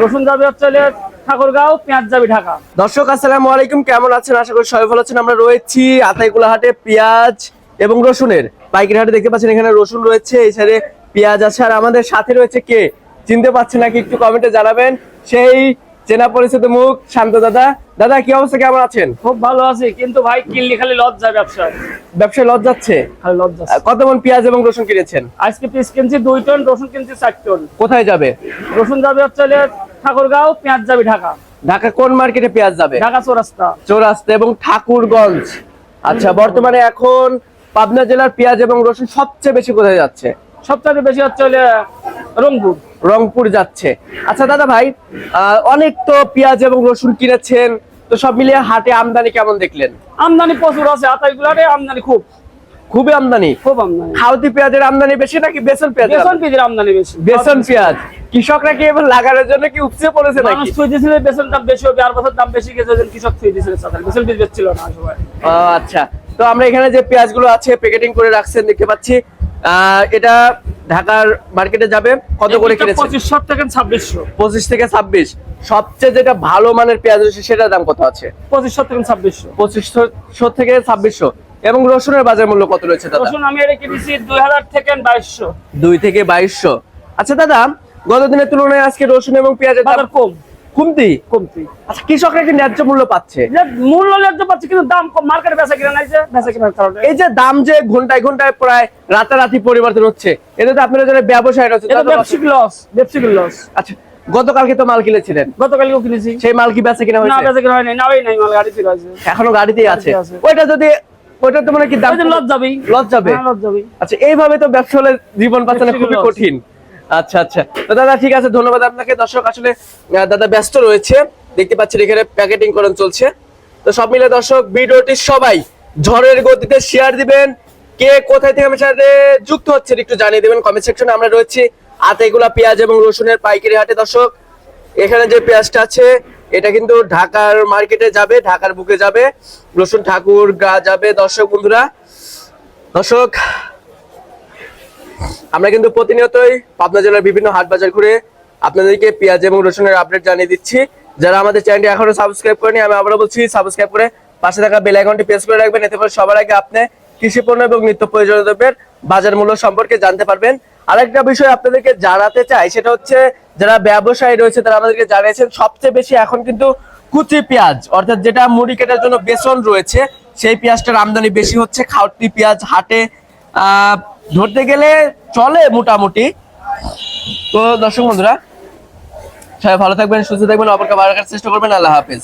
রসুন যাবে হচ্ছে ঠাকুরগাঁও, পেঁয়াজ যাবে ঢাকা। দর্শক আসসালামু আলাইকুম, কেমন আছেন? আশা করি সবাই ভালো আছেন। আমরা রয়েছি আতাইকুলা হাটে পেঁয়াজ এবং রসুনের পাইকারি হাটে। দেখতে পাচ্ছেন এখানে রসুন রয়েছে, এই সাইডে পেঁয়াজ আছে। আর আমাদের সাথে রয়েছে কে, চিনতে পারছেন নাকি একটু কমেন্টে জানাবেন। সেই চেনা পরিচিত মুখ, শান্ত দাদা। দাদা কি অবস্থা, কেমন আছেন? খুব ভালো আছে, কিন্তু ভাই কিনলে খালি লস যায় ব্যবসায়। ব্যবসায় লস যাচ্ছে? খালি লস যাচ্ছে। কত মন পেঁয়াজ এবং রসুন কিনেছেন? আজকে পিস কিনছি 2 টন, রসুন কিনছি 4 টন। কোথায় যাবে? রসুন যাবে হচ্ছে ঠাকুরগাঁও, পেঁয়াজ যাবে ঢাকা। ঢাকা কোন মার্কেটে পেঁয়াজ যাবে? ঢাকা চৌরাস্তা। চৌরাস্তা এবং ঠাকুরগঞ্জ। আচ্ছা, বর্তমানে এখন পাবনা জেলার পেঁয়াজ এবং রসুন সবচেয়ে বেশি কোথায় যাচ্ছে? সবচেয়ে বেশি হচ্ছে রংপুর। রংপুর যাচ্ছে। আচ্ছা দাদা ভাই, অনেক তো পেঁয়াজ এবং রসুন কিনেছেন, তো সব মিলিয়ে হাটে আমদানি কেমন দেখলেন? আমদানি প্রচুর আছে, আতাইগুলারে আমদানি খুবই আমদানি। খুব আমদানি। খাওয়াতি পেঁয়াজের আমদানি বেশি নাকি বেসন পেঁয়াজ? বেসন পেঁয়াজের আমদানি বেশি। বেসন পেঁয়াজ কৃষকরা কি এবার লাগানোর জন্য কি উপচে পড়েছে নাকি? মানুষ থুই দিয়েছিল বেসন দাম বেশি হবে, আর বছর দাম বেশি গেছে, কৃষক থুই দিয়েছিল, বেসন পেঁয়াজ বেচছিল না সবাই। আচ্ছা, তো আমরা এখানে যে পেঁয়াজগুলো আছে প্যাকেটিং করে রাখছেন দেখতে পাচ্ছি, এটা ঢাকার মার্কেটে যাবে। কত করে কিনেছেন? 2500 থেকে 2600। 25 থেকে 26। সবচেয়ে যেটা ভালো মানের পেঁয়াজ রয়েছে সেটার দাম কত আছে? 2500 থেকে 2600। 2500 থেকে 2600। এবং রসুনের বাজার মূল্য কত রয়েছে দাদা? রসুন আমি এটা কিনেছি 2000 থেকে 2200। 2 থেকে 2200। আচ্ছা দাদা, গত দিনের তুলনায় আজকে রসুন এবং পেঁয়াজের দাম বাজার কমতি। আচ্ছা, কৃষকরা কি ন্যায্য মূল্য পাচ্ছে? মূল্য ন্যায্য পাচ্ছে, কিন্তু দাম কম। মার্কেটে বেচা কিনা নাই, যে বেচা কিনার কারণে এই যে দাম যে ঘন্টায় ঘন্টায় প্রায় রাতারাতি পরিবর্তন হচ্ছে, এতে তো আপনারা যারা ব্যবসায়ী রয়েছে এটা ব্যবসায়িক লস। আচ্ছা, গতকালকে তো মাল কিনেছিলেন, গতকালকেও কিনেছি। সেই মাল কি বেচা কিনা না, হয়েছে? বেচা কিনা হয়নি, নাওই নাই, মাল গাড়িতে আছে, এখনো গাড়িতেই আছে। গাড়িতে আছে। ওইটা তো মানে কি দাম লস যাবেই। লস যাবে? হ্যাঁ, লস যাবেই। আচ্ছা, এইভাবে তো ব্যবসা হলে জীবন বাঁচানো ব্যবসায়িক খুবই loss। কঠিন। আচ্ছা আচ্ছা, তো দাদা ঠিক আছে, ধন্যবাদ আপনাকে। দর্শক আসলে দাদা ব্যস্ত রয়েছে, দেখতে পাচ্ছেন এখানে প্যাকেটিং করণ চলছে। তো সব মিলে দর্শক ভিডিওটি সবাই ঝড়ের গতিতে শেয়ার দিবেন। কে কোথায় থেকে আমার সাথে যুক্ত হচ্ছেন একটু জানিয়ে দিবেন কমেন্ট সেকশনে। আমরা রয়েছি আতাইকুলা পেঁয়াজ এবং রসুনের পাইকারি হাটে। দর্শক এখানে যে পেঁয়াজটা আছে এটা কিন্তু ঢাকার মার্কেটে যাবে, ঢাকার বুকে যাবে। রসুন ঠাকুরগাঁও যাবে। দর্শক বন্ধুরা, দর্শক আমরা কিন্তু প্রতিনিয়তই পাবনা জেলার বিভিন্ন হাট বাজার ঘুরে আপনাদেরকে পেঁয়াজ এবং রসুনের আপডেট জানিয়ে দিচ্ছি। যারা আমাদের চ্যানেলটি এখনো সাবস্ক্রাইব করেনি, আমি আবারও বলছি সাবস্ক্রাইব করে পাশে থাকা বেল আইকনটি প্রেস করে রাখবেন। এতে করে সবার আগে আপনি কৃষি পণ্য এবং নিত্য প্রয়োজনীয় দ্রব্যের বাজার মূল্য সম্পর্কে জানতে পারবেন। আরেকটা বিষয় আপনাদেরকে জানাতে চাই, সেটা হচ্ছে যারা ব্যবসায়ী রয়েছে তারা আমাদেরকে জানিয়েছেন সবচেয়ে বেশি এখন কিন্তু কুচি পেঁয়াজ, অর্থাৎ যেটা মুড়ি কেটার জন্য বেসন রয়েছে, সেই পেঁয়াজটার আমদানি বেশি হচ্ছে। খাওয়াতি পেঁয়াজ হাটে ধরতে গেলে চলে মোটামুটি। তো দর্শক বন্ধুরা, সবাই ভালো থাকবেন, সুস্থ থাকবেন, অপরকে ভালো রাখার চেষ্টা করবেন। আল্লাহ হাফেজ।